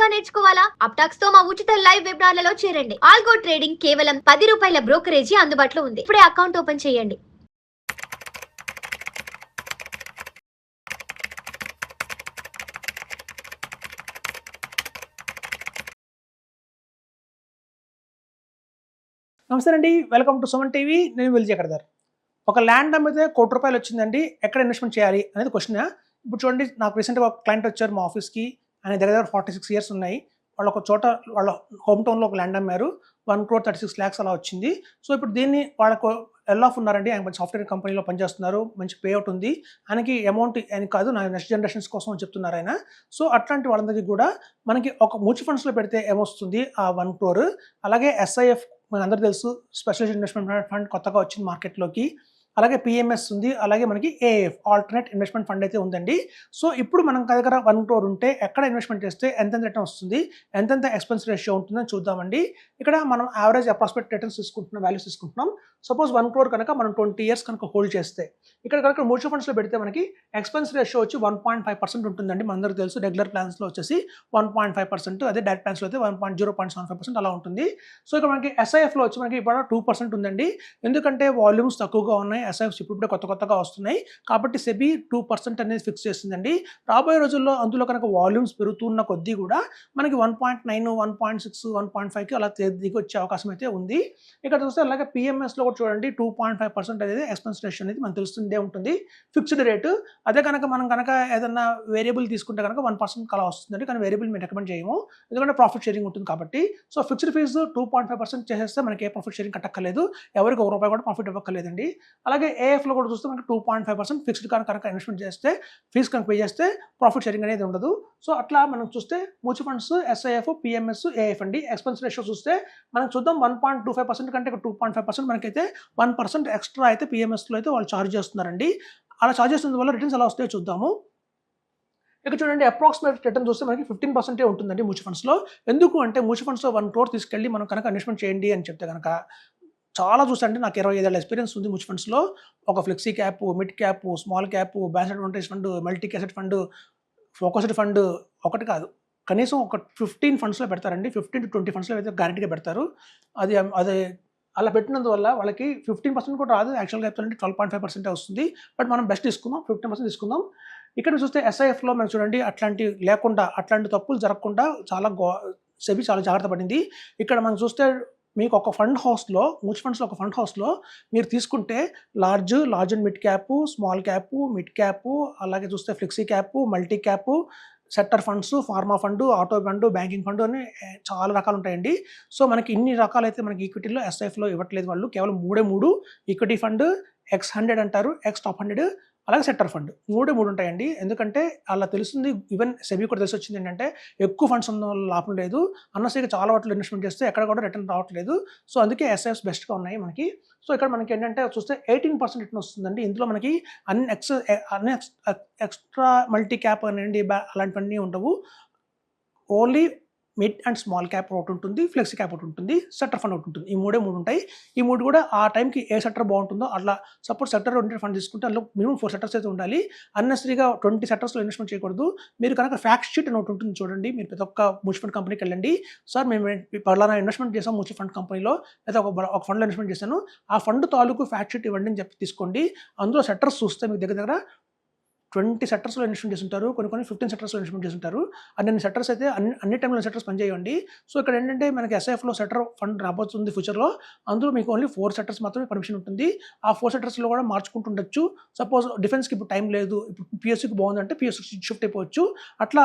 గా నేర్చుకోవాలా? అప్టాక్స్ తో మా ఉచిత లైవ్ వెబినార్లలో చేరండి. ఆల్గో ట్రేడింగ్ కేవలం ₹10 బ్రోకరేజీ అందుబాటులో ఉంది. ఇప్పుడే అకౌంట్ ఓపెన్ చేయండి. నమస్తే అండి, వెల్కమ్ టు సుమన్ టీవీ. నేను విజయకర్దార్. ఒక ల్యాండ్ అమ్మితే ₹1,00,00,000 వచ్చిందండి, ఎక్కడ ఇన్వెస్ట్మెంట్ చేయాలి అనేది క్వశ్చన్. ఇప్పుడు చూడండి, నాకు రీసెంట్గా ఒక క్లయింట్ వచ్చారు మా ఆఫీస్కి. ఆయన దగ్గర 46 ఇయర్స్ ఉన్నాయి. వాళ్ళు ఒక చోట వాళ్ళ హోమ్ టౌన్లో ఒక ల్యాండ్ అమ్మారు. 1,36,00,000 అలా వచ్చింది. సో ఇప్పుడు దీన్ని వాళ్ళకు ఎల్ ఆఫ్ ఉన్నారండి. ఆయన మంచి సాఫ్ట్వేర్ కంపెనీలో పనిచేస్తున్నారు, మంచి పే అవుట్ ఉంది. ఆయనకి అమౌంట్ ఆయన కాదు, నా నెక్స్ట్ జనరేషన్స్ కోసం చెప్తున్నారు ఆయన. సో అట్లాంటి వాళ్ళందరికీ కూడా మనకి ఒక మ్యూచువల్ ఫండ్స్లో పెడితే ఏమొస్తుంది, ఆ 1 crore. అలాగే ఎస్ఐఎఫ్ మనందరూ తెలుసు, స్పెషల్ ఇన్వెస్ట్మెంట్ ఫండ్ కొత్తగా వచ్చింది మార్కెట్లోకి. అలాగే పిఎంఎస్ ఉంది, అలాగే మనకి ఏఎఫ్ ఆల్టర్నేట్ ఇన్వెస్ట్మెంట్ ఫండ్ అయితే ఉందండి. సో ఇప్పుడు మనం దగ్గర 1 crore ఉంటే ఎక్కడ ఇన్వెస్ట్మెంట్ చేస్తే ఎంతెంత రిటర్న్ వస్తుంది, ఎంతెంత ఎక్స్పెన్స్ రేషియో ఉంటుందని చూద్దామండి. ఇక్కడ మనం యావరేజ్ అప్రాక్సిమేట్ రిటర్న్స్ తీసుకుంటున్నాం, వాల్యూస్ తీసుకుంటున్నాం. సపోజ్ 1 crore కనుక మనం 20 years కనుక హోల్డ్ చేస్తే, ఇక్కడ కనుక మ్యూచువల్ ఫండ్స్లో పెడితే మనకి ఎక్స్పెన్స్ రేషియో వచ్చి 1.5% ఉంటుందండి. మనందరికీ తెలుసు, రెగ్యులర్ ప్లాన్స్లో వచ్చేసి 1.5%, అదే డైరెక్ట్ ప్లాన్స్లో అయితే 0.75% అలా ఉంటుంది. సో ఇక్కడ మనకి ఎస్ఐఎఫ్లో వచ్చి మనకి ఇప్పుడు 2% ఉందండి. ఎందుకంటే వాల్యూమ్స్ తక్కువగా ఉన్నాయి, ఎస్ఐఎఫ్స్ ఇప్పుడే కొత్తగా వస్తున్నాయి కాబట్టి సెబీ 2% అనేది ఫిక్స్ చేసిందండి. రాబోయే రోజుల్లో అందులో కనుక వాల్యూమ్స్ పెరుగుతున్న కొద్దీ కూడా మనకి 1.9, 1.6, 1.5కి అలా దిగి వచ్చే అవకాశం అయితే ఉంది. ఇక్కడ చూస్తే అలాగే పిఎంఎస్లో కూడా చూడండి, 2.5% అనేది ఎక్స్పెన్స్ రేషియో అనేది మనకు తెలుస్తుందే ఉంటుంది, ఫిక్స్డ్ రేటు. అదే కనుక మనం ఏదైనా వేరియబుల్ తీసుకుంటే కనుక 1% అలా వస్తుందండి. కానీ వేరియబుల్ మేము రికమెండ్ చేయము, ఎందుకంటే ప్రాఫిట్ షేరింగ్ ఉంటుంది కాబట్టి. సో ఫిక్స్డ్ ఫీజు 2.5% చేసేస్తే మనకి ఏ ప్రాఫిట్ షేరింగ్ కట్టక్కర్లేదు, ఎవరికి ₹1 కూడా ప్రాఫిట్ ఇవ్వక్కర్లేదండి. అలాగే ఏఎఫ్లో కూడా చూస్తే మనకి 2.5% ఫిక్స్డ్ కనుక ఇన్వెస్ట్మెంట్ చేస్తే, ఫీజు కనుక పే చేస్తే ప్రాఫిట్ షేరింగ్ అనేది ఉండదు. సో అట్లా మనం చూస్తే mutual funds, SIF, PMS, AF అండి. ఎక్స్పెన్స్ రేషియో చూస్తే మనం చూద్దాం, 1.25% కంటే 2.5% మనకైతే 1% ఎక్స్ట్రా అయితే పిఎంఎస్లో అయితే వాళ్ళు ఛార్జ్ చేస్తున్నారండి. అలా ఛార్జ్ చేస్తున్న వల్ల రిటర్న్స్ ఎలా వస్తాయో చూద్దాము. ఇక్కడ చూడండి, అప్రాక్సిమేట్ రిటర్న్ చూస్తే మనకి 15% ఉంటుందండి మ్యూచువల్ ఫండ్స్లో. ఎందుకు అంటే మ్యూచువల్ ఫండ్స్లో 1 crore తీసుకెళ్ళి మనం కనుక ఇన్వెస్ట్మెంట్ చేయండి అని చెప్తే కనుక, చాలా చూసండి, నాకు 25 ఏళ్ళ ఎక్స్పీరియన్స్ ఉంది మ్యూచువల్ ఫండ్స్లో. ఒక flexi cap, mid cap, small cap, balance advantage fund, multi cassette fund, focused fund, ఒకటి కాదు కనీసం ఒక 15 ఫండ్స్లో పెడతారండి. 15 to 20 ఫండ్స్లో అయితే గ్యారెంటీగా పెడతారు. అది అలా పెట్టినందువల్ల వాళ్ళకి 15% కూడా రాదు. యాక్చువల్గా చెప్తారంటే 12.5% వస్తుంది. బట్ మనం బెస్ట్ తీసుకుందాం, 15% తీసుకుందాం. ఇక్కడ చూస్తే ఎస్ఐఎఫ్లో మనం చూడండి, అట్లాంటి తప్పులు జరగకుండా సెబీ చాలా జాగ్రత్త పడింది. ఇక్కడ మనం చూస్తే మీకు ఒక ఫండ్ హౌస్లో, మ్యూచువల్ ఫండ్స్లో ఒక ఫండ్ హౌస్లో మీరు తీసుకుంటే large and mid cap, small cap, mid cap, అలాగే చూస్తే flexi cap, multi cap, sector funds, pharma fund, auto fund, banking fund అని చాలా రకాలు ఉంటాయండి. సో మనకి ఇన్ని రకాలైతే మనకి ఈక్విటీలో ఎస్ఐఎఫ్లో ఇవ్వట్లేదు వాళ్ళు. కేవలం 3 ఈక్విటీ ఫండ్, X100 అంటారు, X Top 100, అలాగే సెక్టర్ ఫండ్, 3 ఉంటాయండి. ఎందుకంటే అలా తెలుస్తుంది, ఈవెన్ సెబీ కూడా తెలిసి వచ్చింది ఏంటంటే, ఎక్కువ ఫండ్స్ ఉన్న లాభం లేదు, అన్నసరిగా చాలా వాటిలో ఇన్వెస్ట్మెంట్ చేస్తే ఎక్కడ కూడా రిటర్న్ రావట్లేదు. సో అందుకే ఎస్ఐఎఫ్స్ బెస్ట్గా ఉన్నాయి మనకి. సో ఇక్కడ మనకి ఏంటంటే చూస్తే 18% రిటర్న్ వస్తుందండి. ఇందులో మనకి అన్ని ఎక్స్ట్రా మల్టీ క్యాప్ అనండి అలాంటివన్నీ ఉండవు. Only mid and small cap ఒకటి ఉంటుంది, ఫ్లెక్సీ క్యాప్ ఒకటి ఉంటుంది, సెక్టర్ ఫండ్ ఒకటి ఉంటుంది. ఈ 3 ఉంటాయి. ఈ 3 కూడా ఆ టైంకి ఏ సెక్టర్ బాగుంటుందో అట్లా. సపోజ్ సెక్టర్ 20 ఫండ్ తీసుకుంటే అందులో మినిమం 4 సెక్టర్స్ అయితే ఉండాలి. అన్నెసరీగా 20 సెక్టర్స్లో ఇన్వెస్ట్మెంట్ చేయకూడదు. మీరు కనుక ఫ్యాక్ట్ షీట్ అని ఒకటి ఉంటుంది చూడండి, మీరు ప్రతి ఒక్క మ్యూచువల్ ఫండ్ కంపెనీకి వెళ్ళండి, సార్ మేము పలానా ఇన్వెస్ట్మెంట్ చేసాం మ్యూచువల్ ఫండ్ కంపెనీలో, లేదా ఒక ఫండ్లో ఇన్వెస్ట్మెంట్ చేశాను, ఆ ఫండ్ తాలూకు ఫ్యాక్ట్ షీట్ ఇవ్వండి అని చెప్పి తీసుకోండి. అందులో సెక్టర్స్ చూస్తే మీకు దగ్గర 20 సెక్టర్స్లో ఇన్వెస్ట్మెంట్ చేస్తుంటారు, కొన్ని 15 సెక్టర్స్లో ఇన్వెస్ట్మెంట్ చేస్తుంటారు. అన్ని సెక్టర్స్ అయితే అన్ని టైంలో సెక్టర్స్ పనిచేయండి. సో ఇక్కడ ఏంటంటే మనకి ఎస్ఐఎఫ్లో సెక్టర్ ఫండ్ రాబోతుంది ఫ్యూచర్లో. అందులో మీకు ఓన్లీ 4 సెక్టర్స్ మాత్రమే పర్మిషన్ ఉంటుంది. ఆ 4 సెక్టర్స్లో కూడా మార్చుకుంటుండొచ్చు. సపోజ్ డిఫెన్స్కి ఇప్పుడు టైం లేదు, ఇప్పుడు పిఎస్సికి బాగుందంటే పిఎస్సి షిఫ్ట్ అయిపోవచ్చు. అట్లా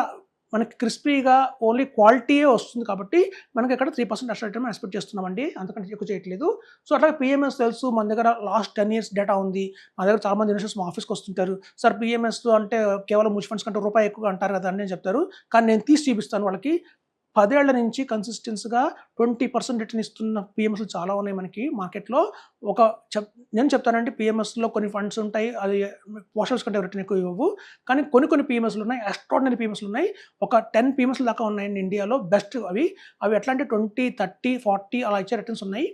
మనకి క్రిస్పీగా ఓన్లీ క్వాలిటీయే వస్తుంది కాబట్టి మనకి ఇక్కడ 3% ఎక్స్ట్రా రిటర్న్ ఎక్స్పెక్ట్ చేస్తున్నామండి, అంతకంటే ఎక్కువ చేయట్లేదు. సో అట్లాగే పిఎంఎస్ తెలుసు, మన దగ్గర లాస్ట్ 10 years డేటా ఉంది. మా దగ్గర చాలా మంది ఇన్వెస్టర్స్ మా ఆఫీస్కి వస్తుంటారు, సార్ పిఎంఎస్ అంటే కేవలం మ్యూచువల్ ఫండ్స్ కంటే రూపాయి ఎక్కువ అంటారు కదా అని చెప్తారు. కానీ నేను తీసి చూపిస్తాను వాళ్ళకి. 10 ఏళ్ల నుంచి కన్సిస్టెన్సీగా 20% రిటర్న్ ఇస్తున్న పిఎంఎస్లు చాలా ఉన్నాయి మనకి మార్కెట్లో. నేను చెప్తానండి, పిఎంఎస్లో కొన్ని ఫండ్స్ ఉంటాయి, అది పోస్టల్స్ కంటే రిటర్న్ ఎక్కువ ఇవ్వవు. కానీ కొన్ని పిఎంఎస్లు ఉన్నాయి, ఎక్స్ట్రాడినరీ పిఎంఎస్లు ఉన్నాయి. ఒక 10 పిఎంఎస్లు దాకా ఉన్నాయండి ఇండియాలో బెస్ట్. అవి ఎట్లా అంటే 20, 30, 40 అలా ఇచ్చే రిటర్న్స్ ఉన్నాయి.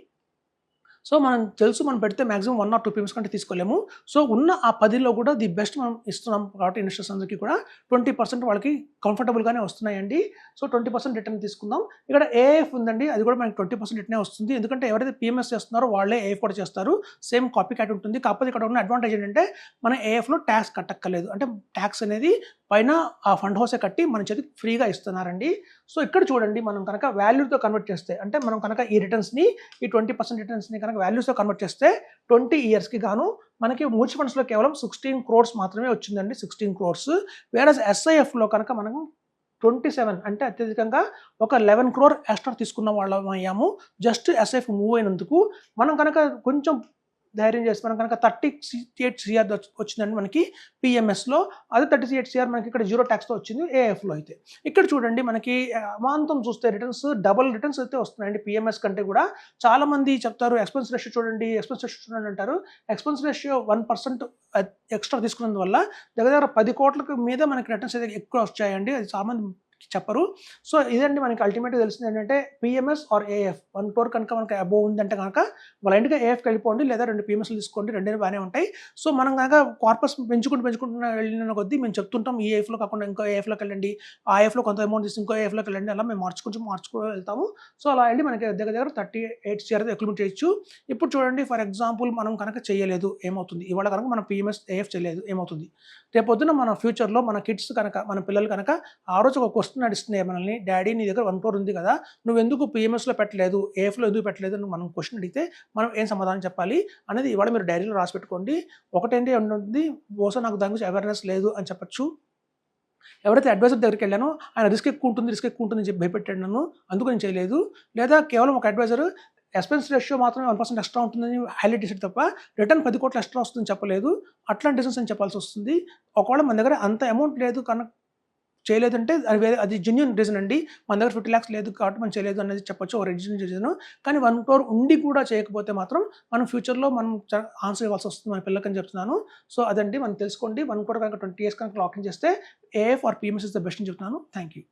సో మనం తెలుసు మనం పెడితే మాక్సిమం 1 or 2 PMS కంటే తీసుకోలేము. సో ఉన్న ఆ 10లో కూడా ది బెస్ట్ మనం ఇస్తున్నాం కాబట్టి ఇన్వెస్టర్స్ అందరికీ కూడా 20% వాళ్ళకి కంఫర్టబుల్గానే వస్తున్నాయండి. సో 20% రిటర్న్ తీసుకుందాం. ఇక్కడ ఏఎఫ్ ఉందండి, అది కూడా మనకి 20% రిటర్నే వస్తుంది. ఎందుకంటే ఎవరైతే పిఎంఎస్ చేస్తున్నారో వాళ్ళే ఏఎఫ్ కూడా చేస్తారు. సేమ్ కాపీ క్యాట్ ఉంటుంది. కాకపోతే ఇక్కడ ఉన్న అడ్వాంటేజ్ ఏంటంటే మన ఏఎఫ్లో ట్యాక్స్ కట్టక్కర్లేదు. అంటే ట్యాక్స్ అనేది పైన ఆ ఫండ్ హౌసే కట్టి మన చేతికి ఫ్రీగా ఇస్తున్నారండి. సో ఇక్కడ చూడండి, మనం కనుక వాల్యూతో కన్వర్ట్ చేస్తే, అంటే మనం కనుక ఈ రిటర్న్స్ని, ఈ 20% రిటర్న్స్ని కనుక వాల్యూస్తో కన్వర్ట్ చేస్తే 20 ఇయర్స్కి గాను మనకి మ్యూచువల్ ఫండ్స్లో కేవలం 16 crores మాత్రమే వచ్చిందండి. 16 crores. వేరస్ ఎస్ఐఎఫ్లో కనుక మనం 27, అంటే అత్యధికంగా ఒక 11 crore ఎక్స్ట్రా తీసుకున్న వాళ్ళం అయ్యాము. జస్ట్ ఎస్ఐఎఫ్ మూవ్ అయినందుకు. మనం కనుక కొంచెం ధైర్యం చేసి మనం కనుక 38 CR వచ్చిందండి మనకి పిఎంఎస్లో. అదే 38 CR మనకి ఇక్కడ 0 ట్యాక్స్తో వచ్చింది ఏఎఫ్లో అయితే. ఇక్కడ చూడండి మనకి అమాంతం చూస్తే రిటర్న్స్ డబుల్ రిటర్న్స్ అయితే వస్తున్నాయండి పిఎంఎస్ కంటే కూడా. చాలామంది చెప్తారు ఎక్స్పెన్స్ రేషియో చూడండి, ఎక్స్పెన్స్ రేషియో చూడండి అంటారు. ఎక్స్పెన్స్ రేషియో 1% ఎక్స్ట్రా తీసుకున్నందువల్ల దగ్గర 10 కోట్లకు మీద మనకి రిటర్న్స్ అయితే ఎక్కువ వచ్చాయండి. అది చాలామంది చెప్పరు. సో ఇదండి మనకి అల్టిమేట్గా తెలిసింది ఏంటంటే పిఎంఎస్ ఆర్ ఏఎఫ్ 1 crore కనుక మనకి అబోవ్ ఉందంటే కనుక వాళ్ళ ఇంటికి ఏఎఫ్కి వెళ్ళిపోండి, లేదా 2 PMSలు తీసుకోండి, రెండేనే బాగానే ఉంటాయి. సో మనం కనుక కార్పస్ పెంచుకుంటూ వెళ్ళిన కొద్దీ మేము చెప్తుంటాం ఈ ఏఎఫ్లో కాకుండా ఇంకో ఏఎఫ్లోకి వెళ్ళండి, ఆ ఏఎఫ్లో కొంత అమౌంట్ తీసి ఇంకో ఏఎఫ్లోకి వెళ్ళండి, అలా మేము మార్చుకుంటూ వెళ్తాము. సో అలా వెళ్ళి మనకి దగ్గర 38 CR అక్యుమిలేట్ చేయొచ్చు. ఇప్పుడు చూడండి, ఫర్ ఎగ్జాంపుల్ మనం కనుక చేయలేదు ఏమవుతుంది, ఇవాళ కనుక మనం పిఎంఎస్ ఏఎఫ్ చేయలేదు ఏమవుతుంది, రేపొద్దున మన ఫ్యూచర్లో మన కిడ్స్ కనుక మన పిల్లలు కనుక ఆ రోజు ఒక క్వశ్చన్ నడుస్తున్నాయి మనల్ని, డాడీ నీ దగ్గర 1 crore ఉంది కదా, నువ్వు ఎందుకు పిఎంఎస్లో పెట్టలేదు, ఏఎఫ్లో ఎందుకు పెట్టలేదు అని మనం క్వశ్చన్ అడిగితే మనం ఏం సమాధానం చెప్పాలి అనేది ఇవాళ మీరు డైరీలో రాసి పెట్టుకోండి. ఒకటేంటి ఉంటుంది, బహుశా నాకు దాని గురించి అవేర్నెస్ లేదు అని చెప్పచ్చు. ఎవరైతే అడ్వైజర్ దగ్గరికి వెళ్ళానో ఆయన రిస్క్ ఎక్కువ ఉంటుంది అని చెప్పి భయపెట్టాడు నన్ను, అందుకు నేను చేయలేదు. లేదా కేవలం ఒక అడ్వైజర్ ఎక్స్పెన్స్ రేషియో మాత్రమే 1% ఎక్స్ట్రా ఉంటుందని హైలైట్ చేసాడు తప్ప రిటర్న్ 10 కోట్లు ఎక్స్ట్రా వస్తుందని చెప్పలేదు. అట్లాంటి రీజన్స్ అని చెప్పాల్సి వస్తుంది. ఒకవేళ మన దగ్గర అంత అమౌంట్ లేదు కనుక చేయలేదంటే అది జెన్యూన్ రీజన్ అండి. మన దగ్గర 50 lakhs లేదు కాబట్టి మనం చేయలేదు అనేది చెప్పొచ్చు, ఒక జెన్యూన్ రీజన్. కానీ 1 crore ఉండి కూడా చేయకపోతే మాత్రం మనం ఫ్యూచర్లో మనం ఆన్సర్ ఇవ్వాల్సి వస్తుంది మన పిల్లలకని చెప్తున్నాను. సో అదండి మనం తెలుసుకోండి. 1 crore కనుక 20 years కనుక లాకింగ్ చేస్తే AF R PMS is the best అని చెప్తున్నాను. Thank you.